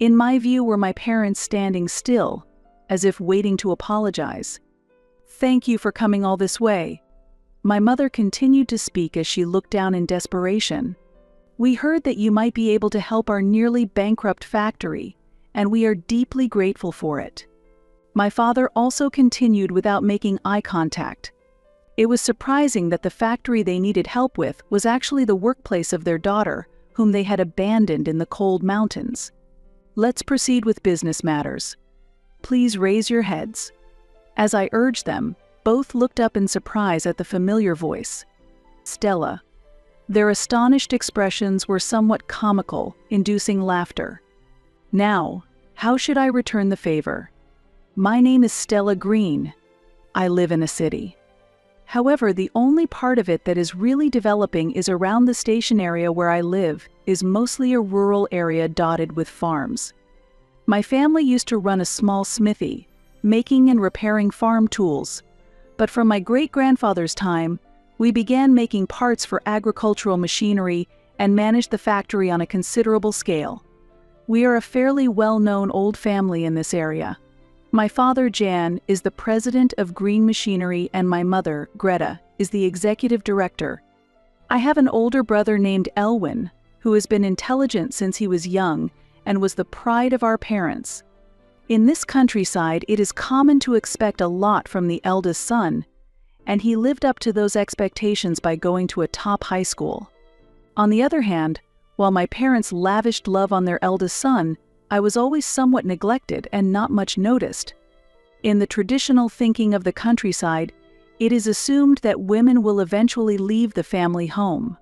In my view were my parents standing still, as if waiting to apologize. "Thank you for coming all this way." My mother continued to speak as she looked down in desperation. "We heard that you might be able to help our nearly bankrupt factory, and we are deeply grateful for it." My father also continued without making eye contact. It was surprising that the factory they needed help with was actually the workplace of their daughter, whom they had abandoned in the cold mountains. "Let's proceed with business matters. Please raise your heads." As I urged them, both looked up in surprise at the familiar voice. Stella. Their astonished expressions were somewhat comical, inducing laughter. "Now, how should I return the favor? My name is Stella Green. I live in a city. However, the only part of it that is really developing is around the station area where I live is mostly a rural area dotted with farms. My family used to run a small smithy, making and repairing farm tools, but from my great-grandfather's time, we began making parts for agricultural machinery and managed the factory on a considerable scale. We are a fairly well-known old family in this area. My father, Jan, is the president of Green Machinery, and my mother, Greta, is the executive director. I have an older brother named Elwin, who has been intelligent since he was young and was the pride of our parents. In this countryside, it is common to expect a lot from the eldest son, and he lived up to those expectations by going to a top high school. On the other hand, while my parents lavished love on their eldest son, I was always somewhat neglected and not much noticed. In the traditional thinking of the countryside, it is assumed that women will eventually leave the family home.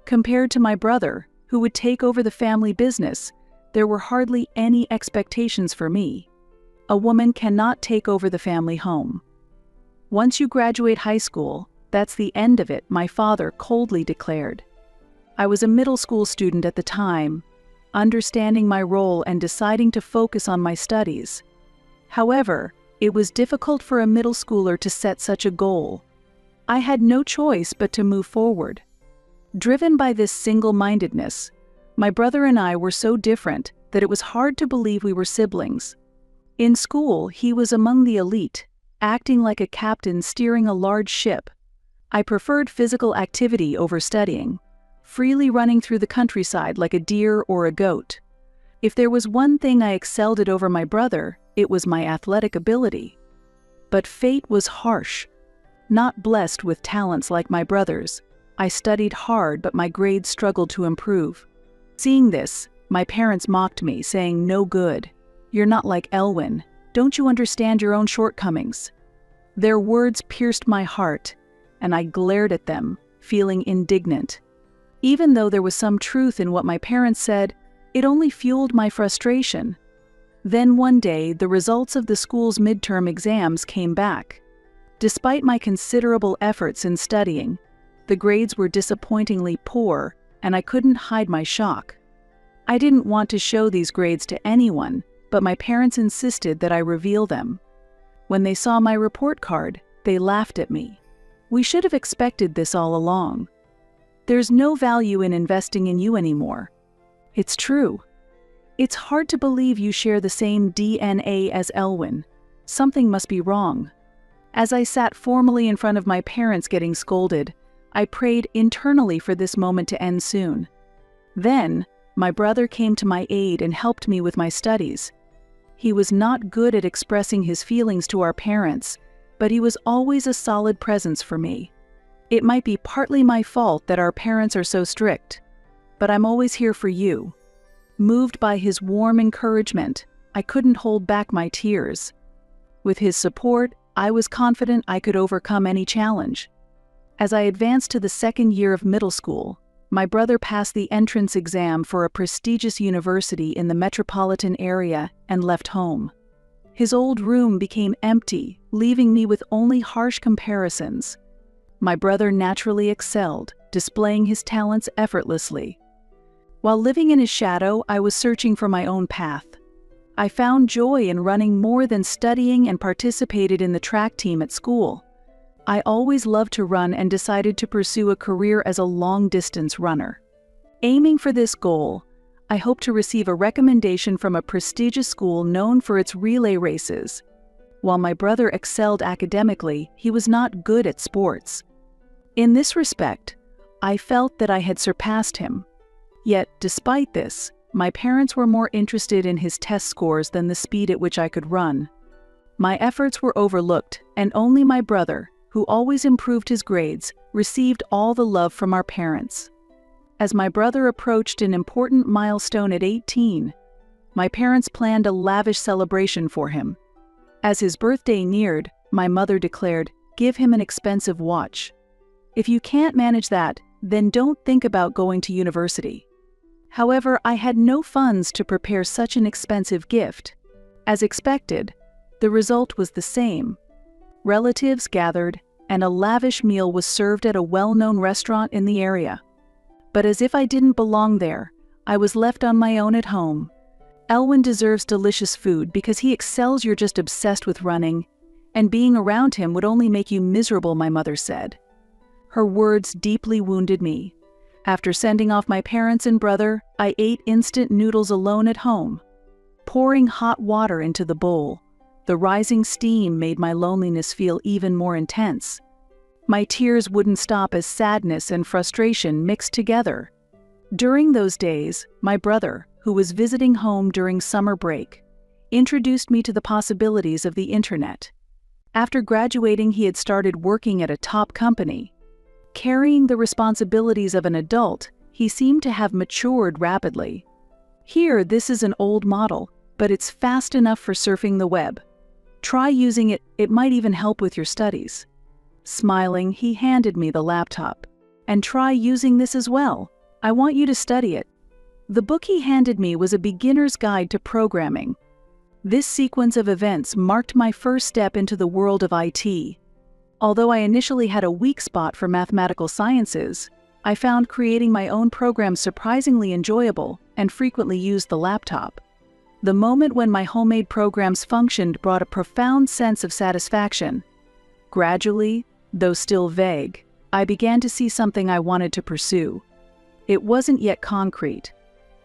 Compared to my brother, who would take over the family business, there were hardly any expectations for me. A woman cannot take over the family home. "Once you graduate high school, that's the end of it," my father coldly declared. I was a middle school student at the time, understanding my role and deciding to focus on my studies. However, it was difficult for a middle schooler to set such a goal. I had no choice but to move forward. Driven by this single-mindedness, my brother and I were so different that it was hard to believe we were siblings. In school, he was among the elite, acting like a captain steering a large ship. I preferred physical activity over studying, freely running through the countryside like a deer or a goat. If there was one thing I excelled at over my brother, it was my athletic ability. But fate was harsh. Not blessed with talents like my brother's, I studied hard, but my grades struggled to improve. Seeing this, my parents mocked me, saying, "No good. You're not like Elwin. Don't you understand your own shortcomings?" Their words pierced my heart, and I glared at them, feeling indignant. Even though there was some truth in what my parents said, it only fueled my frustration. Then one day, the results of the school's midterm exams came back. Despite my considerable efforts in studying, the grades were disappointingly poor, and I couldn't hide my shock. I didn't want to show these grades to anyone, but my parents insisted that I reveal them. When they saw my report card, they laughed at me. "We should have expected this all along. There's no value in investing in you anymore." It's true. It's hard to believe you share the same DNA as Elwin. Something must be wrong. As I sat formally in front of my parents getting scolded, I prayed internally for this moment to end soon. Then, my brother came to my aid and helped me with my studies. He was not good at expressing his feelings to our parents, but he was always a solid presence for me. It might be partly my fault that our parents are so strict, but I'm always here for you. Moved by his warm encouragement, I couldn't hold back my tears. With his support, I was confident I could overcome any challenge. As I advanced to the second year of middle school, my brother passed the entrance exam for a prestigious university in the metropolitan area and left home. His old room became empty, leaving me with only harsh comparisons. My brother naturally excelled, displaying his talents effortlessly. While living in his shadow, I was searching for my own path. I found joy in running more than studying and participated in the track team at school. I always loved to run and decided to pursue a career as a long-distance runner. Aiming for this goal, I hoped to receive a recommendation from a prestigious school known for its relay races. While my brother excelled academically, he was not good at sports. In this respect, I felt that I had surpassed him. Yet, despite this, my parents were more interested in his test scores than the speed at which I could run. My efforts were overlooked, and only my brother, who always improved his grades, received all the love from our parents. As my brother approached an important milestone at 18, my parents planned a lavish celebration for him. As his birthday neared, my mother declared, "Give him an expensive watch. If you can't manage that, then don't think about going to university." However, I had no funds to prepare such an expensive gift. As expected, the result was the same. Relatives gathered, and a lavish meal was served at a well-known restaurant in the area. But as if I didn't belong there, I was left on my own at home. "Elwin deserves delicious food because he excels. You're just obsessed with running, and being around him would only make you miserable," my mother said. Her words deeply wounded me. After sending off my parents and brother, I ate instant noodles alone at home. Pouring hot water into the bowl, the rising steam made my loneliness feel even more intense. My tears wouldn't stop as sadness and frustration mixed together. During those days, my brother, who was visiting home during summer break, introduced me to the possibilities of the internet. After graduating, he had started working at a top company. Carrying the responsibilities of an adult, he seemed to have matured rapidly. "Here, this is an old model, but it's fast enough for surfing the web. Try using it, it might even help with your studies." Smiling, he handed me the laptop. "And try using this as well. I want you to study it." The book he handed me was a beginner's guide to programming. This sequence of events marked my first step into the world of IT. Although I initially had a weak spot for mathematical sciences, I found creating my own programs surprisingly enjoyable and frequently used the laptop. The moment when my homemade programs functioned brought a profound sense of satisfaction. Gradually, though still vague, I began to see something I wanted to pursue. It wasn't yet concrete,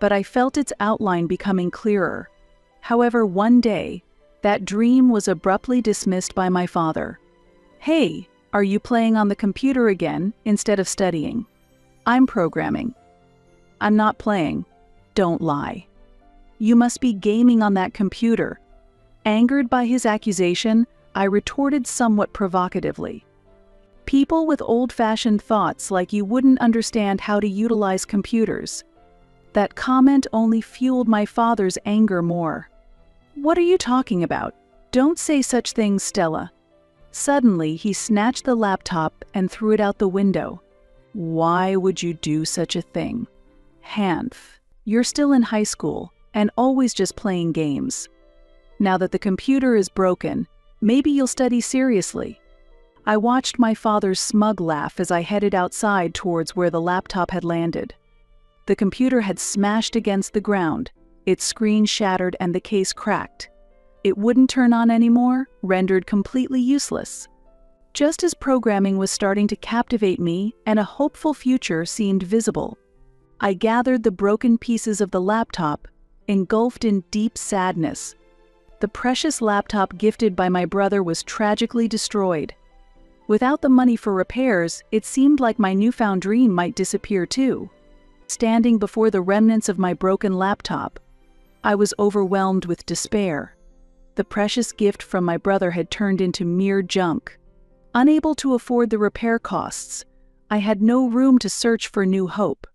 but I felt its outline becoming clearer. However, one day, that dream was abruptly dismissed by my father. "Hey, are you playing on the computer again instead of studying?" "I'm programming." "I'm not playing." "Don't lie." "You must be gaming on that computer." Angered by his accusation, I retorted somewhat provocatively. "People with old-fashioned thoughts like you wouldn't understand how to utilize computers." That comment only fueled my father's anger more. "What are you talking about? Don't say such things, Stella." Suddenly, he snatched the laptop and threw it out the window. "Why would you do such a thing? Hanf, you're still in high school and always just playing games. Now that the computer is broken, maybe you'll study seriously." I watched my father's smug laugh as I headed outside towards where the laptop had landed. The computer had smashed against the ground, its screen shattered and the case cracked. It wouldn't turn on anymore, rendered completely useless. Just as programming was starting to captivate me and a hopeful future seemed visible, I gathered the broken pieces of the laptop, engulfed in deep sadness. The precious laptop gifted by my brother was tragically destroyed. Without the money for repairs, it seemed like my newfound dream might disappear too. Standing before the remnants of my broken laptop, I was overwhelmed with despair. The precious gift from my brother had turned into mere junk. Unable to afford the repair costs, I had no room to search for new hope.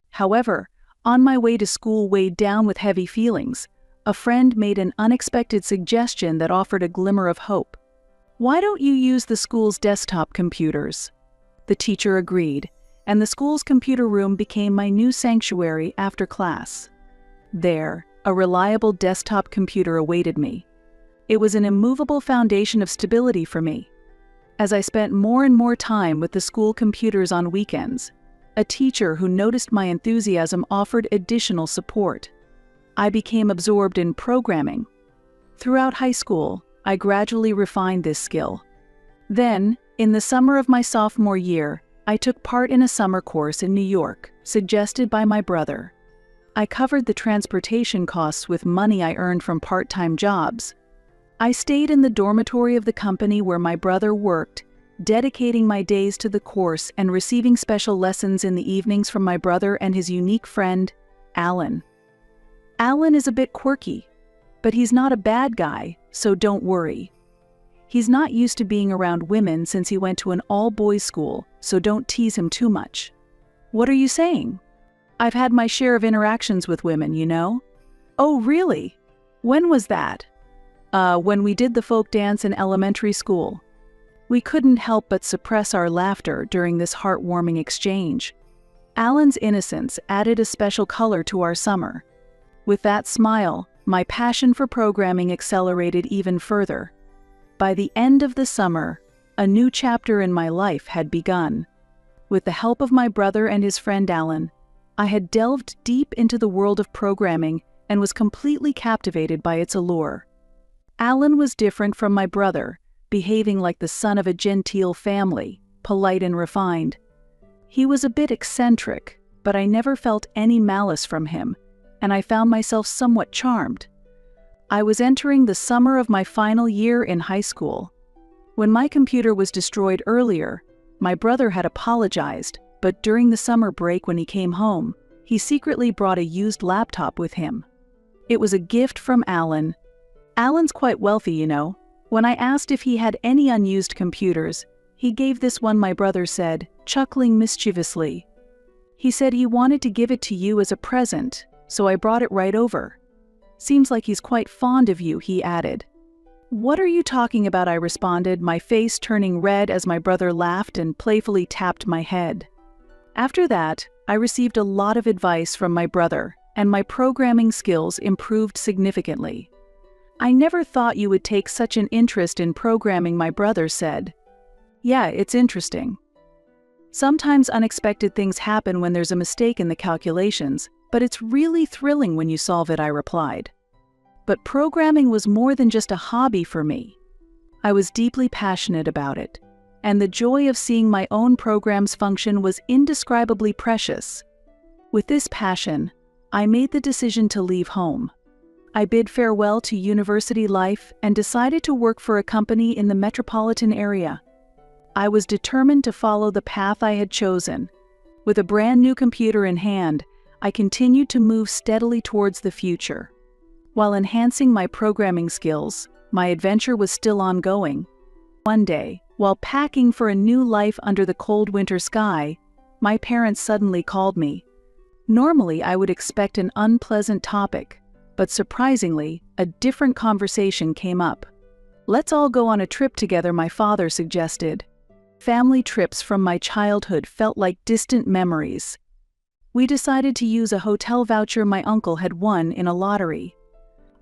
However, on my way to school weighed down with heavy feelings, a friend made an unexpected suggestion that offered a glimmer of hope. "Why don't you use the school's desktop computers?" The teacher agreed, and the school's computer room became my new sanctuary after class. There, a reliable desktop computer awaited me. It was an immovable foundation of stability for me. As I spent more and more time with the school computers on weekends, a teacher who noticed my enthusiasm offered additional support. I became absorbed in programming. Throughout high school, I gradually refined this skill. Then, in the summer of my sophomore year, I took part in a summer course in New York, suggested by my brother. I covered the transportation costs with money I earned from part-time jobs. I stayed in the dormitory of the company where my brother worked, dedicating my days to the course and receiving special lessons in the evenings from my brother and his unique friend, Alan. Alan is a bit quirky, but he's not a bad guy, so don't worry. He's not used to being around women since he went to an all-boys school, so don't tease him too much. What are you saying? I've had my share of interactions with women, you know? Oh, really? When was that? When we did the folk dance in elementary school. We couldn't help but suppress our laughter during this heartwarming exchange. Alan's innocence added a special color to our summer. With that smile, my passion for programming accelerated even further. By the end of the summer, a new chapter in my life had begun. With the help of my brother and his friend Alan, I had delved deep into the world of programming and was completely captivated by its allure. Alan was different from my brother, behaving like the son of a genteel family, polite and refined. He was a bit eccentric, but I never felt any malice from him, and I found myself somewhat charmed. I was entering the summer of my final year in high school. When my computer was destroyed earlier, my brother had apologized, but during the summer break when he came home, he secretly brought a used laptop with him. It was a gift from Alan. Alan's quite wealthy, you know. When I asked if he had any unused computers, he gave this one, my brother said, chuckling mischievously. He said he wanted to give it to you as a present, so I brought it right over. Seems like he's quite fond of you, he added. What are you talking about? I responded, my face turning red as my brother laughed and playfully tapped my head. After that, I received a lot of advice from my brother, and my programming skills improved significantly. I never thought you would take such an interest in programming, my brother said. Yeah, it's interesting. Sometimes unexpected things happen when there's a mistake in the calculations, but it's really thrilling when you solve it, I replied. But programming was more than just a hobby for me. I was deeply passionate about it, and the joy of seeing my own programs function was indescribably precious. With this passion, I made the decision to leave home. I bid farewell to university life and decided to work for a company in the metropolitan area. I was determined to follow the path I had chosen. With a brand new computer in hand, I continued to move steadily towards the future. While enhancing my programming skills, my adventure was still ongoing. One day, while packing for a new life under the cold winter sky, my parents suddenly called me. Normally, I would expect an unpleasant topic, but surprisingly, a different conversation came up. Let's all go on a trip together, my father suggested. Family trips from my childhood felt like distant memories. We decided to use a hotel voucher my uncle had won in a lottery.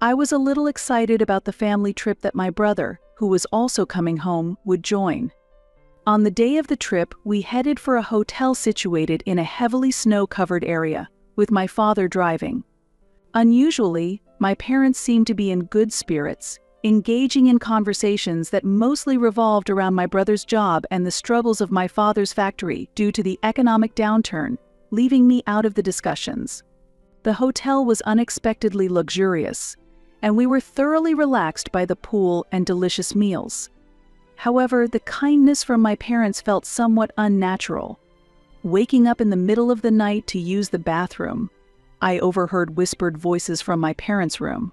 I was a little excited about the family trip that my brother, who was also coming home, would join. On the day of the trip, we headed for a hotel situated in a heavily snow-covered area, with my father driving. Unusually, my parents seemed to be in good spirits, engaging in conversations that mostly revolved around my brother's job and the struggles of my father's factory due to the economic downturn, leaving me out of the discussions. The hotel was unexpectedly luxurious, and we were thoroughly relaxed by the pool and delicious meals. However, the kindness from my parents felt somewhat unnatural. Waking up in the middle of the night to use the bathroom, I overheard whispered voices from my parents' room.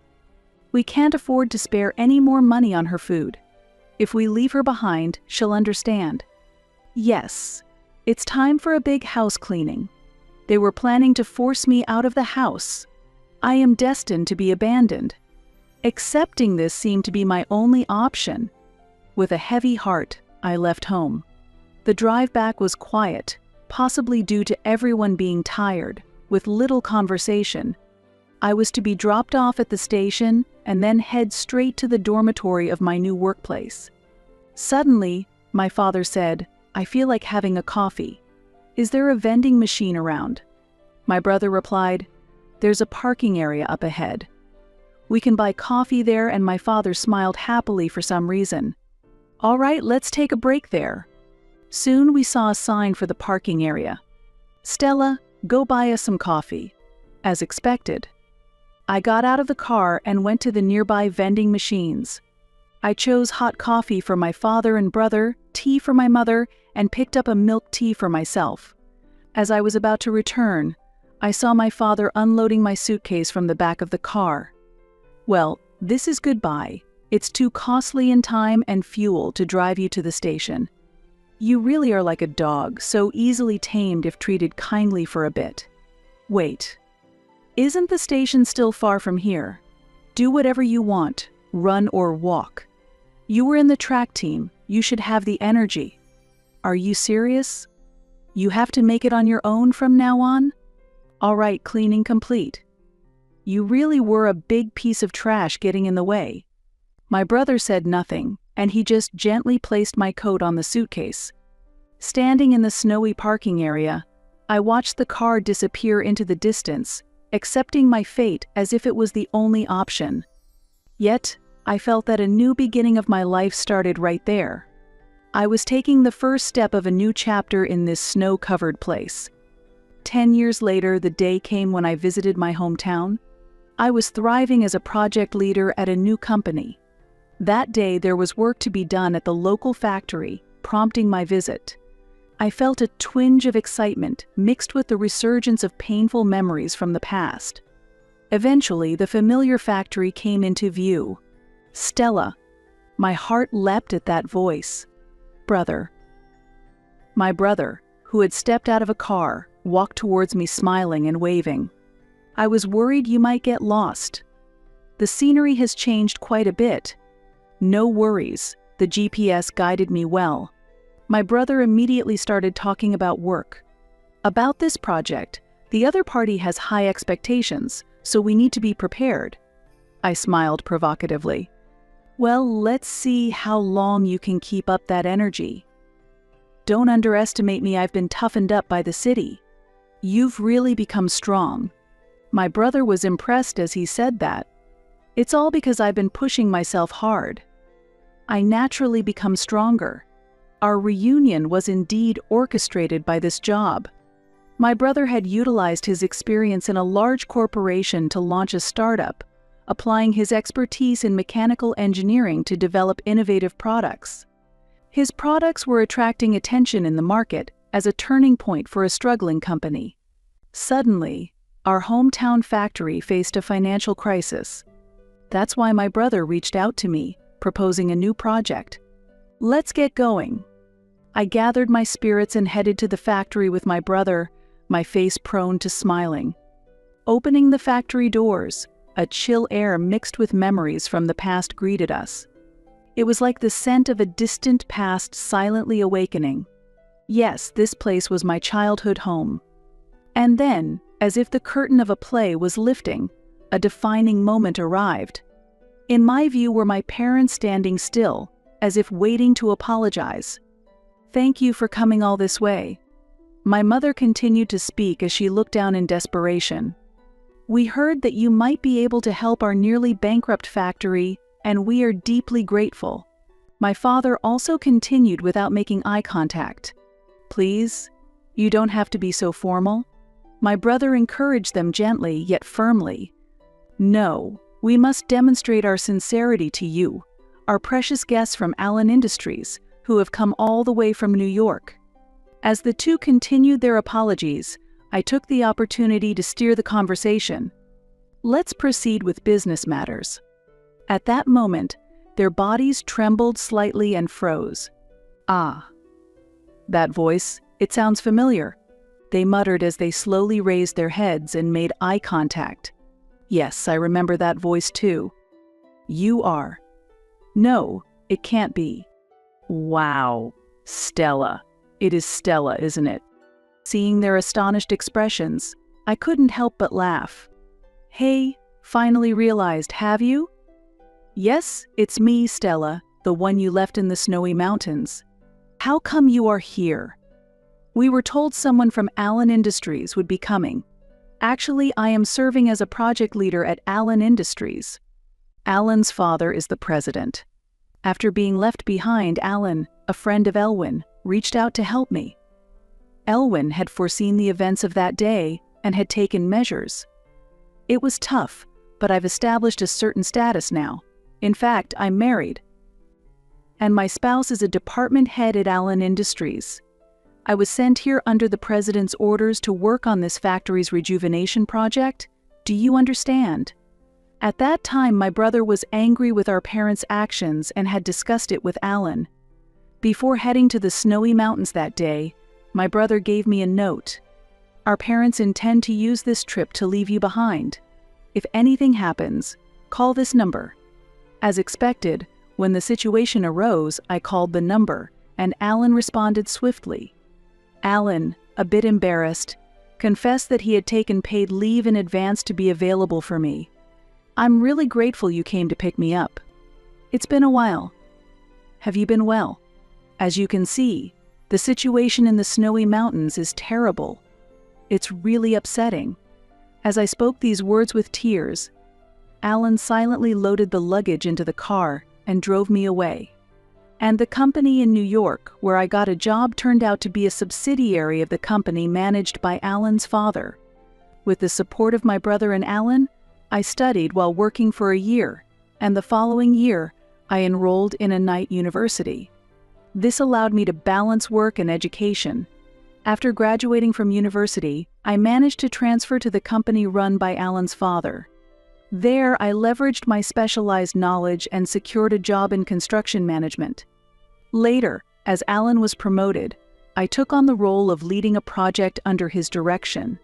We can't afford to spare any more money on her food. If we leave her behind, she'll understand. Yes, it's time for a big house cleaning. They were planning to force me out of the house. I am destined to be abandoned. Accepting this seemed to be my only option. With a heavy heart, I left home. The drive back was quiet, possibly due to everyone being tired, with little conversation. I was to be dropped off at the station and then head straight to the dormitory of my new workplace. Suddenly, my father said, "I feel like having a coffee. Is there a vending machine around?" My brother replied, "There's a parking area up ahead. We can buy coffee there," and my father smiled happily for some reason. "All right, let's take a break there." Soon we saw a sign for the parking area. "Stella, go buy us some coffee." as expected. I got out of the car and went to the nearby vending machines. I chose hot coffee for my father and brother, tea for my mother, and picked up a milk tea for myself. As I was about to return, I saw my father unloading my suitcase from the back of the car. "Well, this is goodbye. It's too costly in time and fuel to drive you to the station. You really are like a dog, so easily tamed if treated kindly for a bit. Wait. Isn't the station still far from here? Do whatever you want, run or walk. You were in the track team, you should have the energy. Are you serious? You have to make it on your own from now on? All right, cleaning complete. You really were a big piece of trash getting in the way." My brother said nothing, and he just gently placed my coat on the suitcase. Standing in the snowy parking area, I watched the car disappear into the distance, accepting my fate as if it was the only option. Yet, I felt that a new beginning of my life started right there. I was taking the first step of a new chapter in this snow-covered place. 10 years later, the day came when I visited my hometown. I was thriving as a project leader at a new company. That day, there was work to be done at the local factory, prompting my visit. I felt a twinge of excitement mixed with the resurgence of painful memories from the past. Eventually, the familiar factory came into view. Stella. My heart leapt at that voice. Brother. My brother, who had stepped out of a car, walked towards me smiling and waving. "I was worried you might get lost. The scenery has changed quite a bit. No worries, the GPS guided me well." My brother immediately started talking about work. "About this project, the other party has high expectations, so we need to be prepared." I smiled provocatively. "Well, let's see how long you can keep up that energy. Don't underestimate me, I've been toughened up by the city. You've really become strong." My brother was impressed as he said that. "It's all because I've been pushing myself hard. I naturally become stronger. Our reunion was indeed orchestrated by this job." My brother had utilized his experience in a large corporation to launch a startup, applying his expertise in mechanical engineering to develop innovative products. His products were attracting attention in the market as a turning point for a struggling company. Suddenly, our hometown factory faced a financial crisis. That's why my brother reached out to me, proposing a new project. "Let's get going." I gathered my spirits and headed to the factory with my brother, my face prone to smiling. Opening the factory doors, a chill air mixed with memories from the past greeted us. It was like the scent of a distant past silently awakening. Yes, this place was my childhood home. And then, as if the curtain of a play was lifting, a defining moment arrived. In my view were my parents standing still, as if waiting to apologize. "Thank you for coming all this way." My mother continued to speak as she looked down in desperation. "We heard that you might be able to help our nearly bankrupt factory, and we are deeply grateful." My father also continued without making eye contact. "Please, you don't have to be so formal." My brother encouraged them gently yet firmly. "No, we must demonstrate our sincerity to you, our precious guests from Allen Industries, who have come all the way from New York." As the two continued their apologies, I took the opportunity to steer the conversation. "Let's proceed with business matters." At that moment, their bodies trembled slightly and froze. "Ah. That voice, it sounds familiar," they muttered as they slowly raised their heads and made eye contact. "Yes, I remember that voice too." "You are." "No, it can't be." "Wow, Stella. It is Stella, isn't it?" Seeing their astonished expressions, I couldn't help but laugh. "Hey, finally realized, have you?" "Yes, it's me, Stella, the one you left in the snowy mountains. How come you are here?" "We were told someone from Allen Industries would be coming. Actually, I am serving as a project leader at Allen Industries." Allen's father is the president. After being left behind, Allen, a friend of Elwin, reached out to help me. Elwin had foreseen the events of that day and had taken measures. It was tough, but I've established a certain status now. In fact, I'm married. And my spouse is a department head at Allen Industries. I was sent here under the president's orders to work on this factory's rejuvenation project. Do you understand? At that time, my brother was angry with our parents' actions and had discussed it with Allen. Before heading to the snowy mountains that day, my brother gave me a note. Our parents intend to use this trip to leave you behind. If anything happens, call this number. As expected, when the situation arose, I called the number, and Allen responded swiftly. Allen, a bit embarrassed, confessed that he had taken paid leave in advance to be available for me. I'm really grateful you came to pick me up. It's been a while. Have you been well? As you can see, the situation in the snowy mountains is terrible. It's really upsetting. As I spoke these words with tears, Allen silently loaded the luggage into the car and drove me away. And the company in New York, where I got a job, turned out to be a subsidiary of the company managed by Allen's father. With the support of my brother and Allen, I studied while working for a year, and the following year, I enrolled in a night university. This allowed me to balance work and education. After graduating from university, I managed to transfer to the company run by Allen's father. There, I leveraged my specialized knowledge and secured a job in construction management. Later, as Allen was promoted, I took on the role of leading a project under his direction.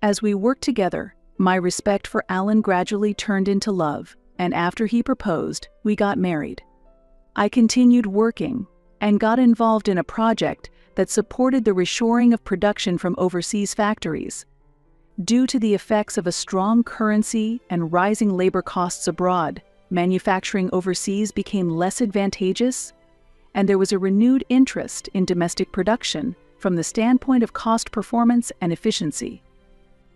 As we worked together, my respect for Allen gradually turned into love, and after he proposed, we got married. I continued working and got involved in a project that supported the reshoring of production from overseas factories. Due to the effects of a strong currency and rising labor costs abroad, manufacturing overseas became less advantageous, and there was a renewed interest in domestic production from the standpoint of cost performance and efficiency.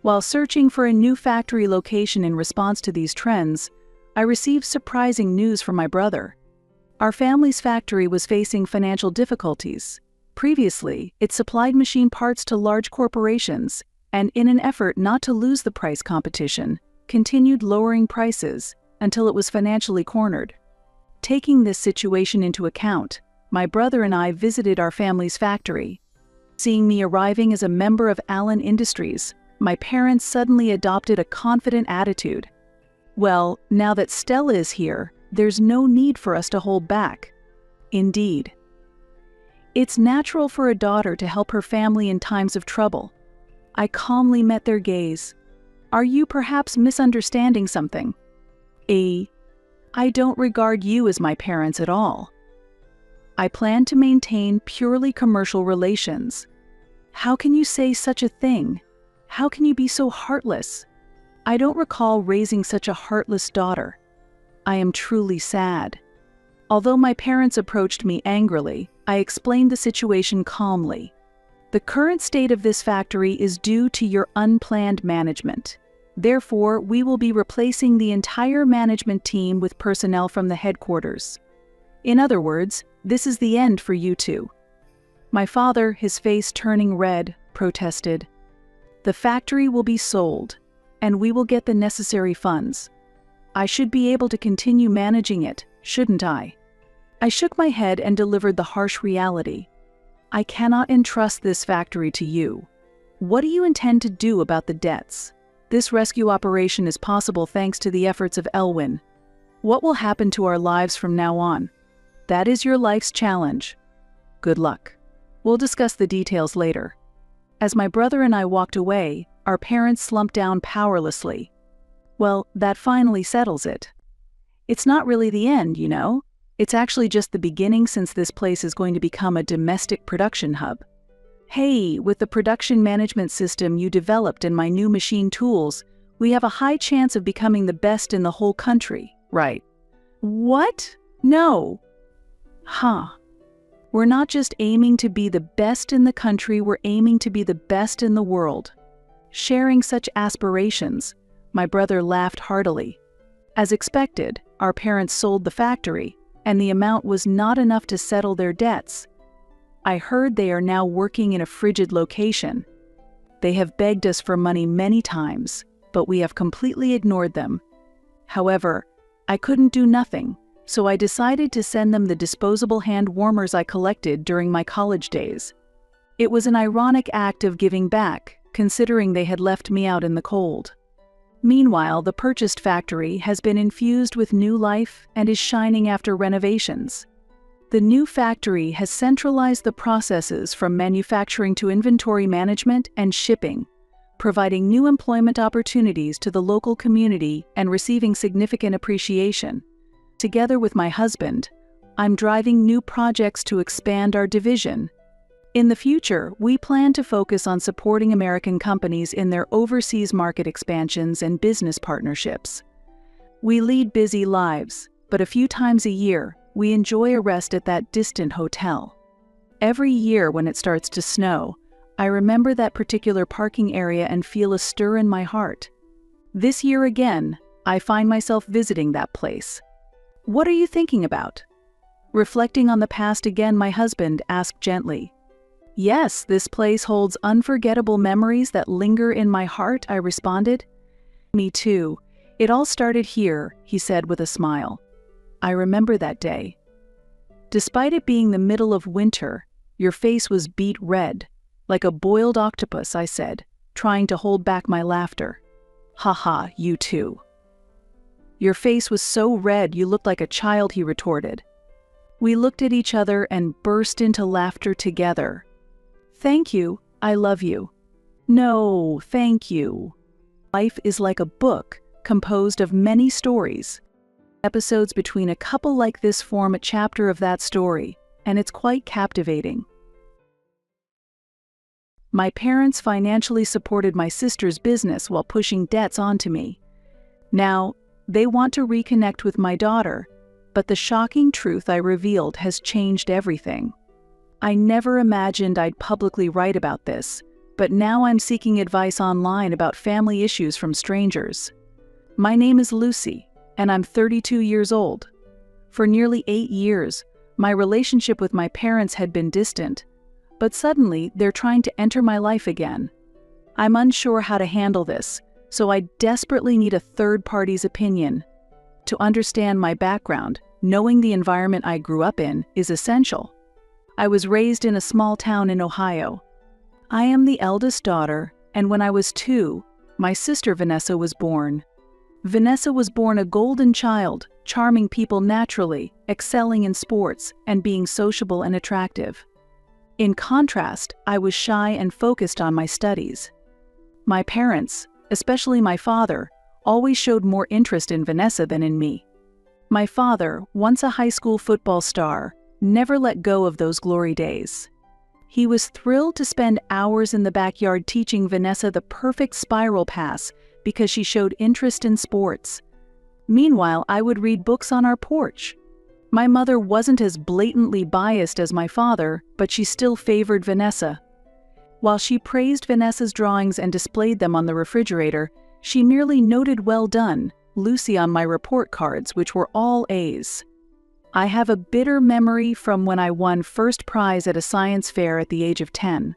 While searching for a new factory location in response to these trends, I received surprising news from my brother. Our family's factory was facing financial difficulties. Previously, it supplied machine parts to large corporations, and in an effort not to lose the price competition, continued lowering prices until it was financially cornered. Taking this situation into account, my brother and I visited our family's factory. Seeing me arriving as a member of Allen Industries, my parents suddenly adopted a confident attitude. Well, now that Stella is here, there's no need for us to hold back. Indeed. It's natural for a daughter to help her family in times of trouble. I calmly met their gaze. Are you perhaps misunderstanding something? I don't regard you as my parents at all. I plan to maintain purely commercial relations. How can you say such a thing? How can you be so heartless? I don't recall raising such a heartless daughter. I am truly sad. Although my parents approached me angrily, I explained the situation calmly. The current state of this factory is due to your unplanned management. Therefore, we will be replacing the entire management team with personnel from the headquarters. In other words, this is the end for you two. My father, his face turning red, protested. The factory will be sold, and we will get the necessary funds. I should be able to continue managing it, shouldn't I? I shook my head and delivered the harsh reality. I cannot entrust this factory to you. What do you intend to do about the debts? This rescue operation is possible thanks to the efforts of Elwyn. What will happen to our lives from now on? That is your life's challenge. Good luck. We'll discuss the details later. As my brother and I walked away, our parents slumped down powerlessly. Well, that finally settles it. It's not really the end, you know. It's actually just the beginning, since this place is going to become a domestic production hub. Hey, with the production management system you developed and my new machine tools, we have a high chance of becoming the best in the whole country, right? What? No. Huh. We're not just aiming to be the best in the country, we're aiming to be the best in the world. Sharing such aspirations, my brother laughed heartily. As expected, our parents sold the factory, and the amount was not enough to settle their debts. I heard they are now working in a frigid location. They have begged us for money many times, but we have completely ignored them. However, I couldn't do nothing, so I decided to send them the disposable hand warmers I collected during my college days. It was an ironic act of giving back, considering they had left me out in the cold. Meanwhile, the purchased factory has been infused with new life and is shining after renovations. The new factory has centralized the processes from manufacturing to inventory management and shipping, providing new employment opportunities to the local community and receiving significant appreciation. Together with my husband, I'm driving new projects to expand our division. In the future, we plan to focus on supporting American companies in their overseas market expansions and business partnerships. We lead busy lives, but a few times a year, we enjoy a rest at that distant hotel. Every year when it starts to snow, I remember that particular parking area and feel a stir in my heart. This year again, I find myself visiting that place. What are you thinking about? Reflecting on the past again, my husband asked gently. Yes, this place holds unforgettable memories that linger in my heart, I responded. Me too. It all started here, he said with a smile. I remember that day. Despite it being the middle of winter, your face was beet red, like a boiled octopus, I said, trying to hold back my laughter. Haha, you too. Your face was so red you looked like a child, he retorted. We looked at each other and burst into laughter together. Thank you, I love you. No, thank you. Life is like a book composed of many stories. Episodes between a couple like this form a chapter of that story, and it's quite captivating. My parents financially supported my sister's business while pushing debts onto me. Now, they want to reconnect with my daughter, but the shocking truth I revealed has changed everything. I never imagined I'd publicly write about this, but now I'm seeking advice online about family issues from strangers. My name is Lucy, and I'm 32 years old. For nearly 8 years, my relationship with my parents had been distant, but suddenly they're trying to enter my life again. I'm unsure how to handle this, so I desperately need a third party's opinion. To understand my background, knowing the environment I grew up in is essential. I was raised in a small town in Ohio. I am the eldest daughter, and when I was 2, my sister Vanessa was born. Vanessa was born a golden child, charming people naturally, excelling in sports, and being sociable and attractive. In contrast, I was shy and focused on my studies. My parents, especially my father, always showed more interest in Vanessa than in me. My father, once a high school football star, never let go of those glory days. He was thrilled to spend hours in the backyard teaching Vanessa the perfect spiral pass because she showed interest in sports. Meanwhile, I would read books on our porch. My mother wasn't as blatantly biased as my father, but she still favored Vanessa. While she praised Vanessa's drawings and displayed them on the refrigerator, she merely noted "well done, Lucy" on my report cards, which were all A's. I have a bitter memory from when I won first prize at a science fair at the age of 10.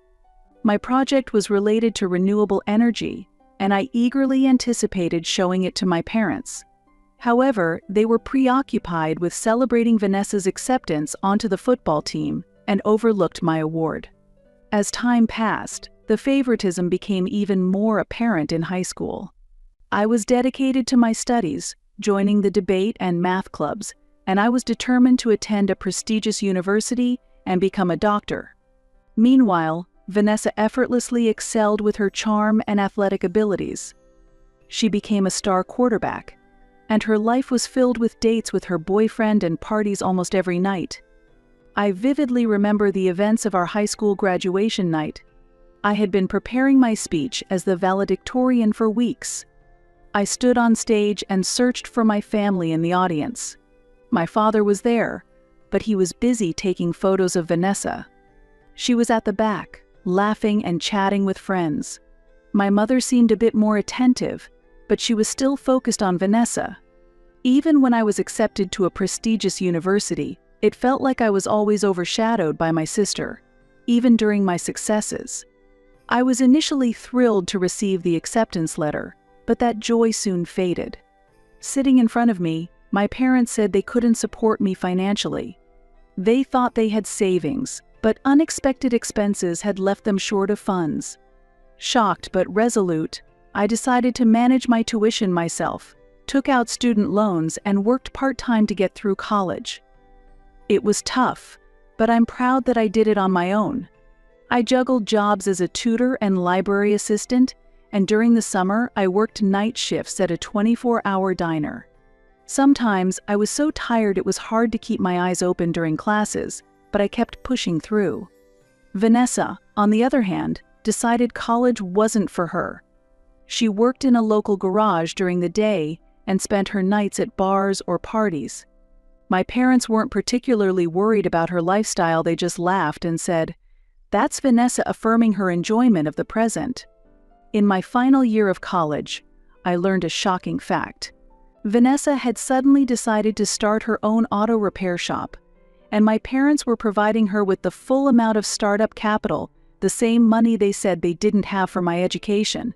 My project was related to renewable energy, and I eagerly anticipated showing it to my parents. However, they were preoccupied with celebrating Vanessa's acceptance onto the football team and overlooked my award. As time passed, the favoritism became even more apparent in high school. I was dedicated to my studies, joining the debate and math clubs, and I was determined to attend a prestigious university and become a doctor. Meanwhile, Vanessa effortlessly excelled with her charm and athletic abilities. She became a star quarterback, and her life was filled with dates with her boyfriend and parties almost every night. I vividly remember the events of our high school graduation night. I had been preparing my speech as the valedictorian for weeks. I stood on stage and searched for my family in the audience. My father was there, but he was busy taking photos of Vanessa. She was at the back, laughing and chatting with friends. My mother seemed a bit more attentive, but she was still focused on Vanessa. Even when I was accepted to a prestigious university, it felt like I was always overshadowed by my sister, even during my successes. I was initially thrilled to receive the acceptance letter, but that joy soon faded. Sitting in front of me, my parents said they couldn't support me financially. They thought they had savings, but unexpected expenses had left them short of funds. Shocked but resolute, I decided to manage my tuition myself, took out student loans, and worked part-time to get through college. It was tough, but I'm proud that I did it on my own. I juggled jobs as a tutor and library assistant, and during the summer I worked night shifts at a 24-hour diner. Sometimes I was so tired it was hard to keep my eyes open during classes, but I kept pushing through. Vanessa, on the other hand, decided college wasn't for her. She worked in a local garage during the day and spent her nights at bars or parties. My parents weren't particularly worried about her lifestyle, they just laughed and said, "That's Vanessa affirming her enjoyment of the present." In my final year of college, I learned a shocking fact. Vanessa had suddenly decided to start her own auto repair shop, and my parents were providing her with the full amount of startup capital, the same money they said they didn't have for my education.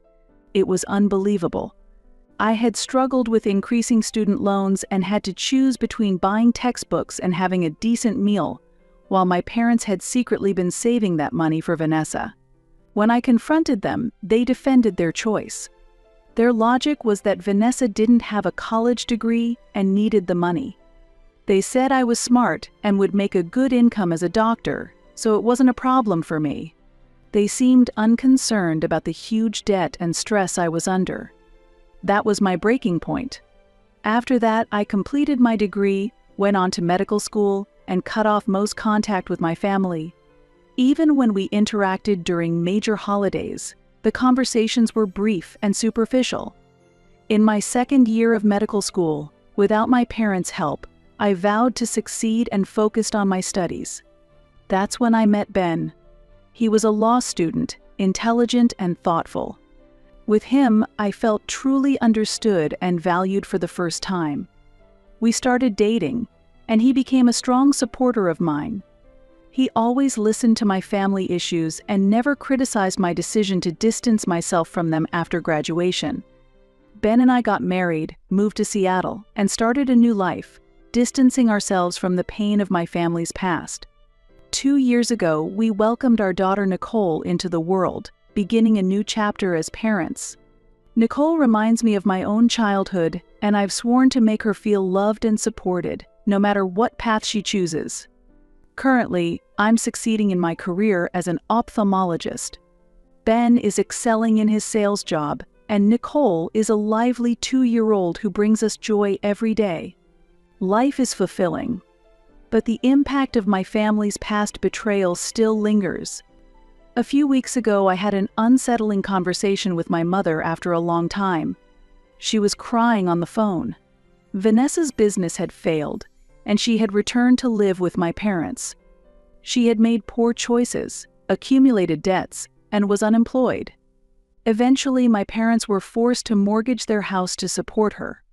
It was unbelievable. I had struggled with increasing student loans and had to choose between buying textbooks and having a decent meal, while my parents had secretly been saving that money for Vanessa. When I confronted them, they defended their choice. Their logic was that Vanessa didn't have a college degree and needed the money. They said I was smart and would make a good income as a doctor, so it wasn't a problem for me. They seemed unconcerned about the huge debt and stress I was under. That was my breaking point. After that, I completed my degree, went on to medical school, and cut off most contact with my family. Even when we interacted during major holidays, the conversations were brief and superficial. In my second year of medical school, without my parents' help, I vowed to succeed and focused on my studies. That's when I met Ben. He was a law student, intelligent and thoughtful. With him, I felt truly understood and valued for the first time. We started dating, and he became a strong supporter of mine. He always listened to my family issues and never criticized my decision to distance myself from them after graduation. Ben and I got married, moved to Seattle, and started a new life, distancing ourselves from the pain of my family's past. 2 years ago, we welcomed our daughter Nicole into the world, beginning a new chapter as parents. Nicole reminds me of my own childhood, and I've sworn to make her feel loved and supported, no matter what path she chooses. Currently, I'm succeeding in my career as an ophthalmologist. Ben is excelling in his sales job, and Nicole is a lively 2-year-old who brings us joy every day. Life is fulfilling, but the impact of my family's past betrayal still lingers. A few weeks ago, I had an unsettling conversation with my mother after a long time. She was crying on the phone. Vanessa's business had failed, and she had returned to live with my parents. She had made poor choices, accumulated debts, and was unemployed. Eventually, my parents were forced to mortgage their house to support her.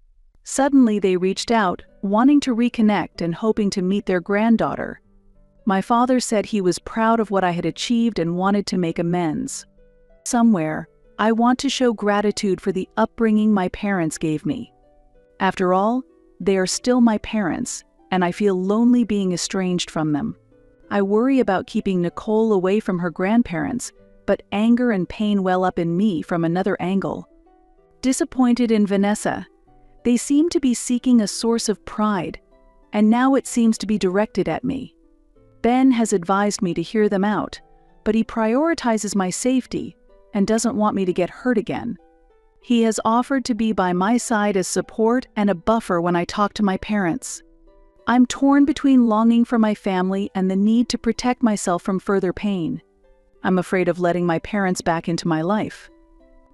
Suddenly, they reached out, wanting to reconnect and hoping to meet their granddaughter. My father said he was proud of what I had achieved and wanted to make amends. Somewhere, I want to show gratitude for the upbringing my parents gave me. After all, they are still my parents, and I feel lonely being estranged from them. I worry about keeping Nicole away from her grandparents, but anger and pain well up in me from another angle. Disappointed in Vanessa, they seem to be seeking a source of pride, and now it seems to be directed at me. Ben has advised me to hear them out, but he prioritizes my safety and doesn't want me to get hurt again. He has offered to be by my side as support and a buffer when I talk to my parents. I'm torn between longing for my family and the need to protect myself from further pain. I'm afraid of letting my parents back into my life.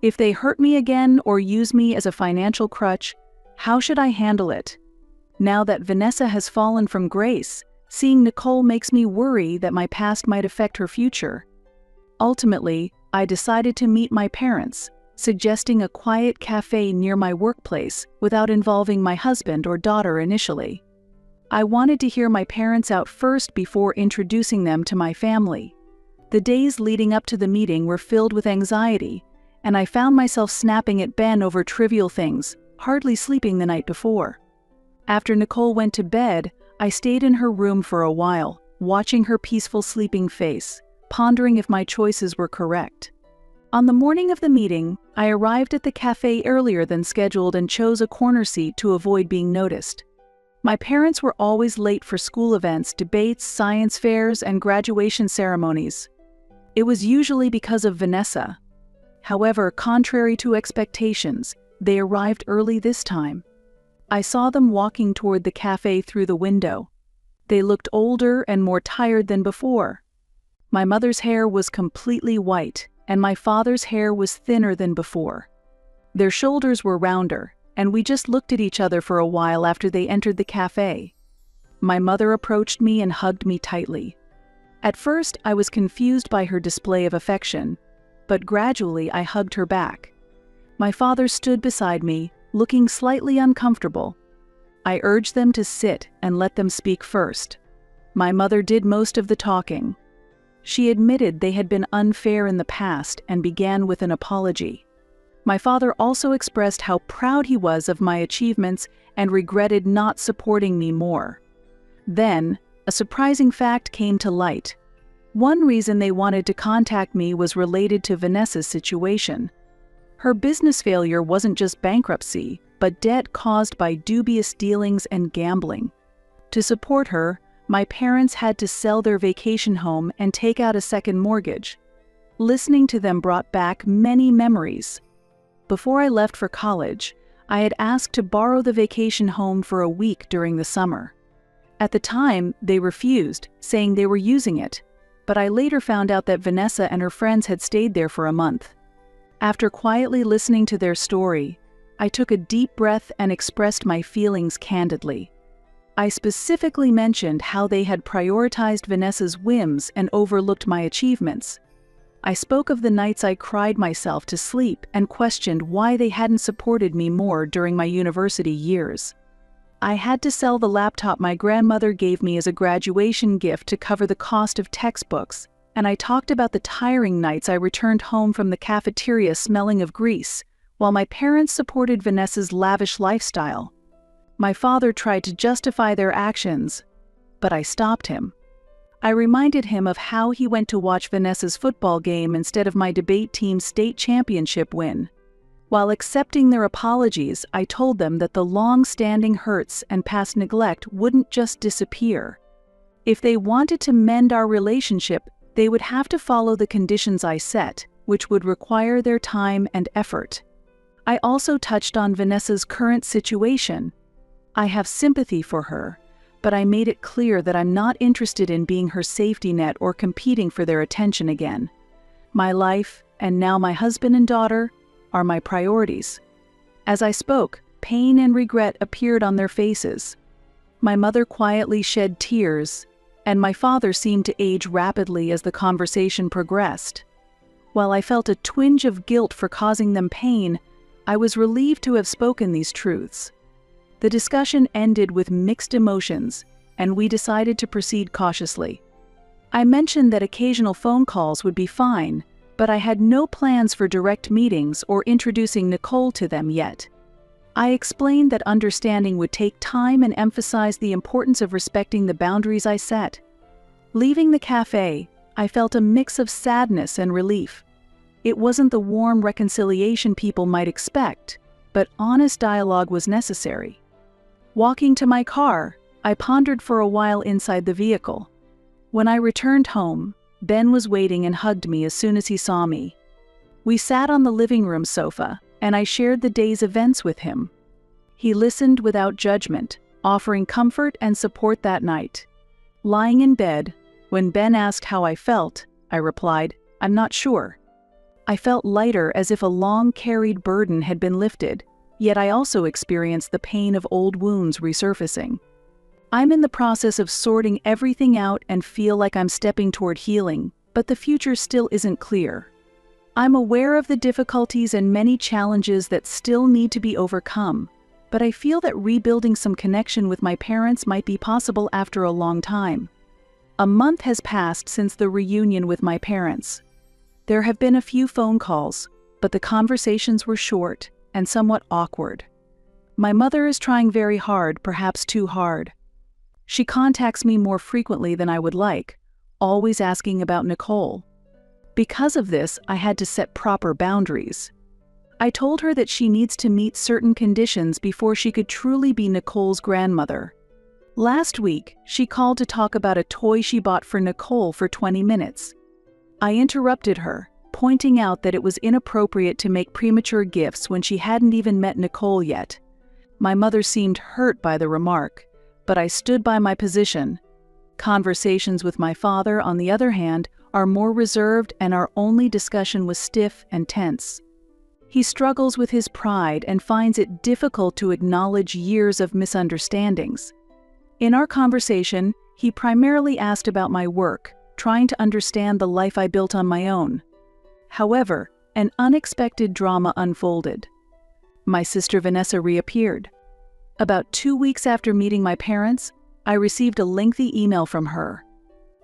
If they hurt me again or use me as a financial crutch, how should I handle it? Now that Vanessa has fallen from grace, seeing Nicole makes me worry that my past might affect her future. Ultimately, I decided to meet my parents, suggesting a quiet cafe near my workplace without involving my husband or daughter initially. I wanted to hear my parents out first before introducing them to my family. The days leading up to the meeting were filled with anxiety, and I found myself snapping at Ben over trivial things, hardly sleeping the night before. After Nicole went to bed, I stayed in her room for a while, watching her peaceful sleeping face, pondering if my choices were correct. On the morning of the meeting, I arrived at the cafe earlier than scheduled and chose a corner seat to avoid being noticed. My parents were always late for school events, debates, science fairs, and graduation ceremonies. It was usually because of Vanessa. However, contrary to expectations, they arrived early this time. I saw them walking toward the cafe through the window. They looked older and more tired than before. My mother's hair was completely white, and my father's hair was thinner than before. Their shoulders were rounder, and we just looked at each other for a while after they entered the cafe. My mother approached me and hugged me tightly. At first, I was confused by her display of affection, but gradually I hugged her back. My father stood beside me, looking slightly uncomfortable. I urged them to sit and let them speak first. My mother did most of the talking. She admitted they had been unfair in the past and began with an apology. My father also expressed how proud he was of my achievements and regretted not supporting me more. Then, a surprising fact came to light. One reason they wanted to contact me was related to Vanessa's situation. Her business failure wasn't just bankruptcy, but debt caused by dubious dealings and gambling. To support her, my parents had to sell their vacation home and take out a second mortgage. Listening to them brought back many memories. Before I left for college, I had asked to borrow the vacation home for a week during the summer. At the time, they refused, saying they were using it, but I later found out that Vanessa and her friends had stayed there for a month. After quietly listening to their story, I took a deep breath and expressed my feelings candidly. I specifically mentioned how they had prioritized Vanessa's whims and overlooked my achievements. I spoke of the nights I cried myself to sleep and questioned why they hadn't supported me more during my university years. I had to sell the laptop my grandmother gave me as a graduation gift to cover the cost of textbooks, and I talked about the tiring nights I returned home from the cafeteria smelling of grease, while my parents supported Vanessa's lavish lifestyle. My father tried to justify their actions, but I stopped him. I reminded him of how he went to watch Vanessa's football game instead of my debate team's state championship win. While accepting their apologies, I told them that the long-standing hurts and past neglect wouldn't just disappear. If they wanted to mend our relationship, they would have to follow the conditions I set, which would require their time and effort. I also touched on Vanessa's current situation. I have sympathy for her, but I made it clear that I'm not interested in being her safety net or competing for their attention again. My life, and now my husband and daughter, are my priorities. As I spoke, pain and regret appeared on their faces. My mother quietly shed tears, and my father seemed to age rapidly as the conversation progressed. While I felt a twinge of guilt for causing them pain, I was relieved to have spoken these truths. The discussion ended with mixed emotions, and we decided to proceed cautiously. I mentioned that occasional phone calls would be fine, but I had no plans for direct meetings or introducing Nicole to them yet. I explained that understanding would take time and emphasized the importance of respecting the boundaries I set. Leaving the cafe, I felt a mix of sadness and relief. It wasn't the warm reconciliation people might expect, but honest dialogue was necessary. Walking to my car, I pondered for a while inside the vehicle. When I returned home, Ben was waiting and hugged me as soon as he saw me. We sat on the living room sofa, and I shared the day's events with him. He listened without judgment, offering comfort and support that night. Lying in bed, when Ben asked how I felt, I replied, "I'm not sure." I felt lighter, as if a long-carried burden had been lifted, yet I also experienced the pain of old wounds resurfacing. I'm in the process of sorting everything out and feel like I'm stepping toward healing, but the future still isn't clear. I'm aware of the difficulties and many challenges that still need to be overcome, but I feel that rebuilding some connection with my parents might be possible after a long time. A month has passed since the reunion with my parents. There have been a few phone calls, but the conversations were short and somewhat awkward. My mother is trying very hard, perhaps too hard. She contacts me more frequently than I would like, always asking about Nicole. Because of this, I had to set proper boundaries. I told her that she needs to meet certain conditions before she could truly be Nicole's grandmother. Last week, she called to talk about a toy she bought for Nicole for 20 minutes. I interrupted her, pointing out that it was inappropriate to make premature gifts when she hadn't even met Nicole yet. My mother seemed hurt by the remark, but I stood by my position. Conversations with my father, on the other hand, are more reserved, and our only discussion was stiff and tense. He struggles with his pride and finds it difficult to acknowledge years of misunderstandings. In our conversation, he primarily asked about my work, trying to understand the life I built on my own. However, an unexpected drama unfolded. My sister Vanessa reappeared. About 2 weeks after meeting my parents, I received a lengthy email from her.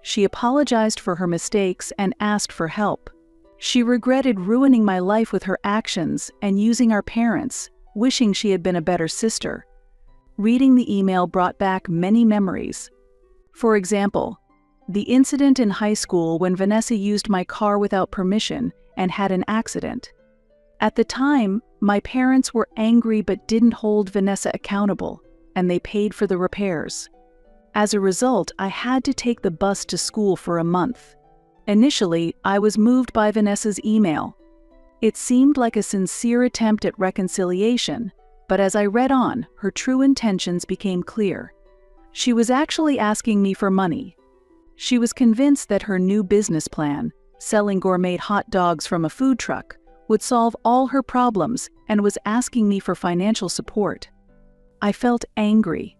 She apologized for her mistakes and asked for help. She regretted ruining my life with her actions and using our parents, wishing she had been a better sister. Reading the email brought back many memories. For example, the incident in high school when Vanessa used my car without permission and had an accident. At the time, my parents were angry but didn't hold Vanessa accountable, and they paid for the repairs. As a result, I had to take the bus to school for a month. Initially, I was moved by Vanessa's email. It seemed like a sincere attempt at reconciliation, but as I read on, her true intentions became clear. She was actually asking me for money. She was convinced that her new business plan, selling gourmet hot dogs from a food truck, would solve all her problems and was asking me for financial support. I felt angry.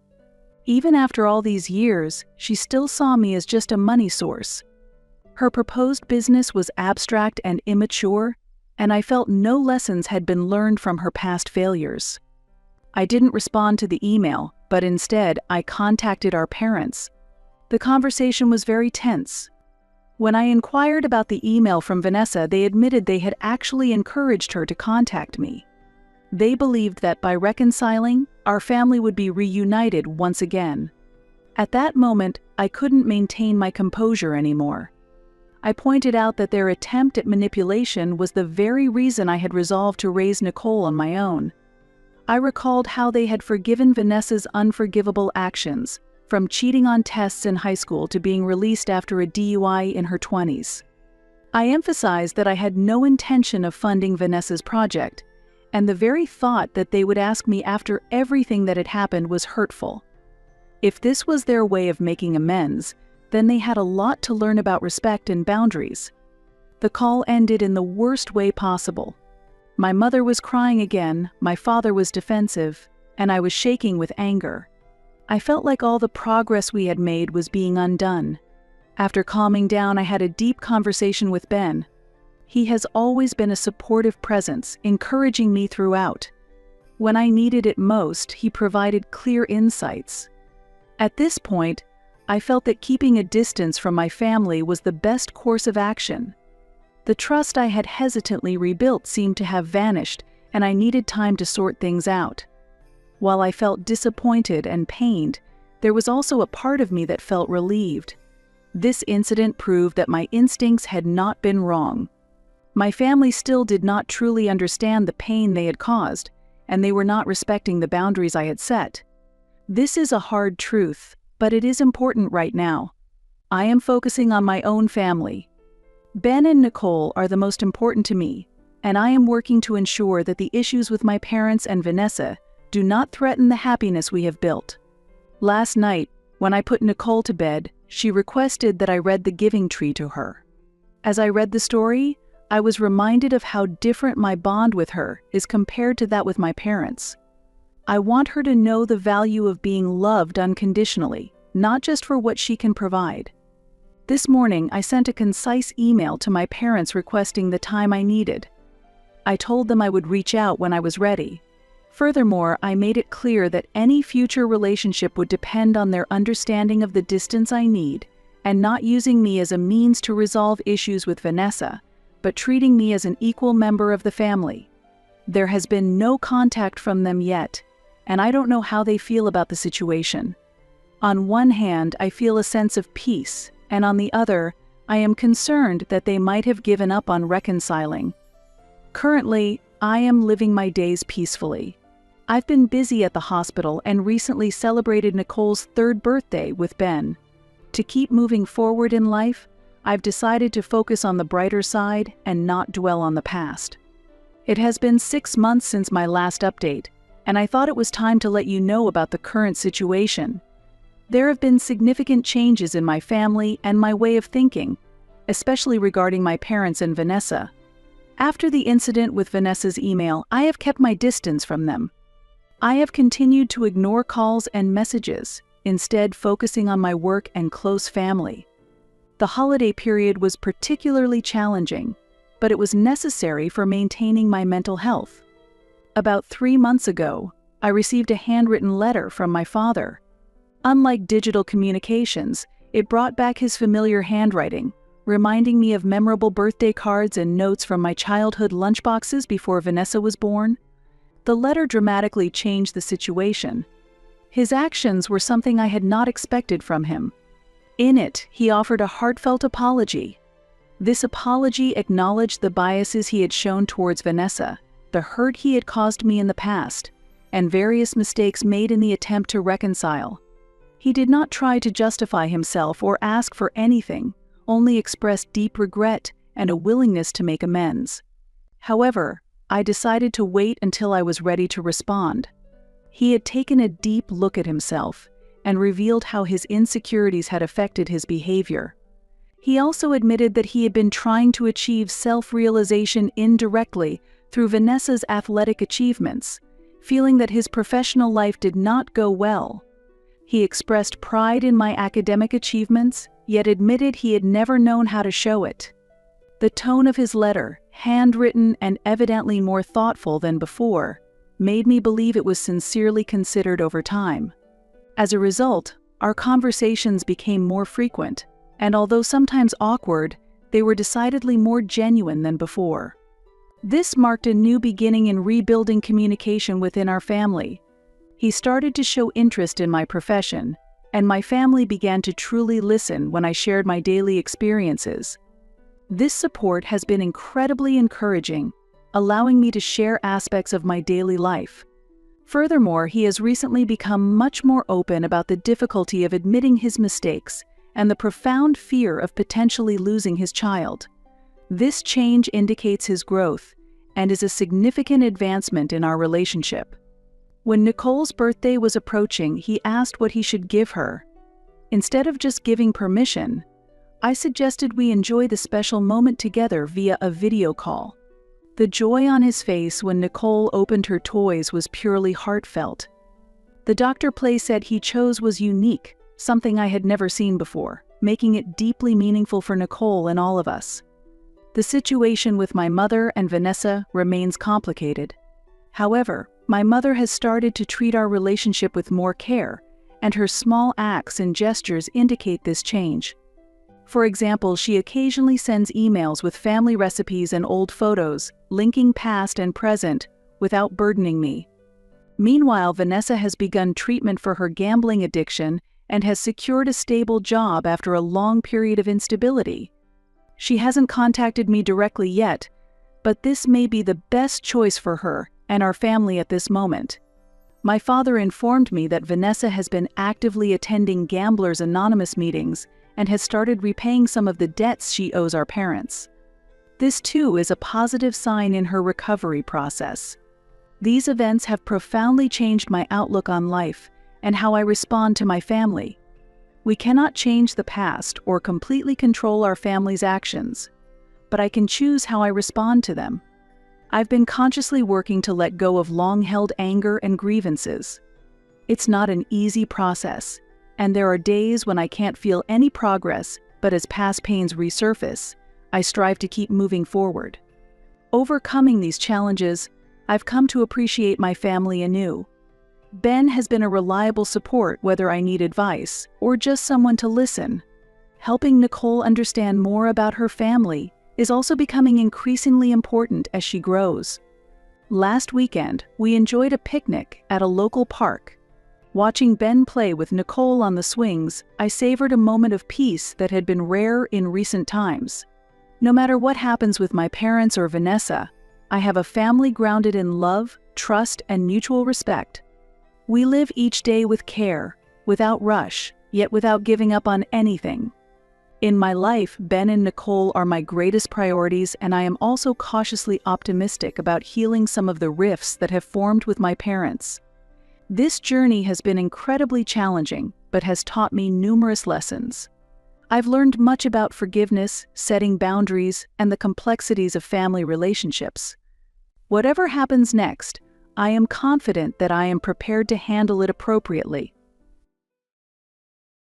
Even after all these years, she still saw me as just a money source. Her proposed business was abstract and immature, and I felt no lessons had been learned from her past failures. I didn't respond to the email, but instead I contacted our parents. The conversation was very tense. When I inquired about the email from Vanessa, they admitted they had actually encouraged her to contact me. They believed that by reconciling, our family would be reunited once again. At that moment, I couldn't maintain my composure anymore. I pointed out that their attempt at manipulation was the very reason I had resolved to raise Nicole on my own. I recalled how they had forgiven Vanessa's unforgivable actions, from cheating on tests in high school to being released after a DUI in her 20s. I emphasized that I had no intention of funding Vanessa's project, and the very thought that they would ask me after everything that had happened was hurtful. If this was their way of making amends, then they had a lot to learn about respect and boundaries. The call ended in the worst way possible. My mother was crying again, my father was defensive, and I was shaking with anger. I felt like all the progress we had made was being undone. After calming down, I had a deep conversation with Ben. He has always been a supportive presence, encouraging me throughout. When I needed it most, he provided clear insights. At this point, I felt that keeping a distance from my family was the best course of action. The trust I had hesitantly rebuilt seemed to have vanished, and I needed time to sort things out. While I felt disappointed and pained, there was also a part of me that felt relieved. This incident proved that my instincts had not been wrong. My family still did not truly understand the pain they had caused, and they were not respecting the boundaries I had set. This is a hard truth, but it is important right now. I am focusing on my own family. Ben and Nicole are the most important to me, and I am working to ensure that the issues with my parents and Vanessa do not threaten the happiness we have built. Last night, when I put Nicole to bed, she requested that I read The Giving Tree to her. As I read the story, I was reminded of how different my bond with her is compared to that with my parents. I want her to know the value of being loved unconditionally, not just for what she can provide. This morning, I sent a concise email to my parents requesting the time I needed. I told them I would reach out when I was ready. Furthermore, I made it clear that any future relationship would depend on their understanding of the distance I need and not using me as a means to resolve issues with Vanessa, but treating me as an equal member of the family. There has been no contact from them yet, and I don't know how they feel about the situation. On one hand, I feel a sense of peace, and on the other, I am concerned that they might have given up on reconciling. Currently, I am living my days peacefully. I've been busy at the hospital and recently celebrated Nicole's 3rd birthday with Ben. To keep moving forward in life, I've decided to focus on the brighter side and not dwell on the past. It has been 6 months since my last update, and I thought it was time to let you know about the current situation. There have been significant changes in my family and my way of thinking, especially regarding my parents and Vanessa. After the incident with Vanessa's email, I have kept my distance from them. I have continued to ignore calls and messages, instead focusing on my work and close family. The holiday period was particularly challenging, but it was necessary for maintaining my mental health. About 3 months ago, I received a handwritten letter from my father. Unlike digital communications, it brought back his familiar handwriting, reminding me of memorable birthday cards and notes from my childhood lunchboxes before Vanessa was born. The letter dramatically changed the situation. His actions were something I had not expected from him. In it, he offered a heartfelt apology. This apology acknowledged the biases he had shown towards Vanessa, the hurt he had caused me in the past, and various mistakes made in the attempt to reconcile. He did not try to justify himself or ask for anything, only expressed deep regret and a willingness to make amends. However, I decided to wait until I was ready to respond. He had taken a deep look at himself and revealed how his insecurities had affected his behavior. He also admitted that he had been trying to achieve self-realization indirectly through Vanessa's athletic achievements, feeling that his professional life did not go well. He expressed pride in my academic achievements, yet admitted he had never known how to show it. The tone of his letter, handwritten and evidently more thoughtful than before, made me believe it was sincerely considered over time. As a result, our conversations became more frequent, and although sometimes awkward, they were decidedly more genuine than before. This marked a new beginning in rebuilding communication within our family. He started to show interest in my profession, and my family began to truly listen when I shared my daily experiences. This support has been incredibly encouraging, allowing me to share aspects of my daily life. Furthermore, he has recently become much more open about the difficulty of admitting his mistakes and the profound fear of potentially losing his child. This change indicates his growth and is a significant advancement in our relationship. When Nicole's birthday was approaching, he asked what he should give her. Instead of just giving permission, I suggested we enjoy the special moment together via a video call. The joy on his face when Nicole opened her toys was purely heartfelt. The Dr. playset he chose was unique, something I had never seen before, making it deeply meaningful for Nicole and all of us. The situation with my mother and Vanessa remains complicated. However, my mother has started to treat our relationship with more care, and her small acts and gestures indicate this change. For example, she occasionally sends emails with family recipes and old photos, linking past and present, without burdening me. Meanwhile, Vanessa has begun treatment for her gambling addiction and has secured a stable job after a long period of instability. She hasn't contacted me directly yet, but this may be the best choice for her and our family at this moment. My father informed me that Vanessa has been actively attending Gamblers Anonymous meetings and has started repaying some of the debts she owes our parents. This too is a positive sign in her recovery process. These events have profoundly changed my outlook on life and how I respond to my family. We cannot change the past or completely control our family's actions, but I can choose how I respond to them. I've been consciously working to let go of long-held anger and grievances. It's not an easy process, and there are days when I can't feel any progress, but as past pains resurface, I strive to keep moving forward. Overcoming these challenges, I've come to appreciate my family anew. Ben has been a reliable support whether I need advice or just someone to listen. Helping Nicole understand more about her family is also becoming increasingly important as she grows. Last weekend, we enjoyed a picnic at a local park. Watching Ben play with Nicole on the swings, I savored a moment of peace that had been rare in recent times. No matter what happens with my parents or Vanessa, I have a family grounded in love, trust, and mutual respect. We live each day with care, without rush, yet without giving up on anything. In my life, Ben and Nicole are my greatest priorities, and I am also cautiously optimistic about healing some of the rifts that have formed with my parents. This journey has been incredibly challenging, but has taught me numerous lessons. I've learned much about forgiveness, setting boundaries, and the complexities of family relationships. Whatever happens next, I am confident that I am prepared to handle it appropriately.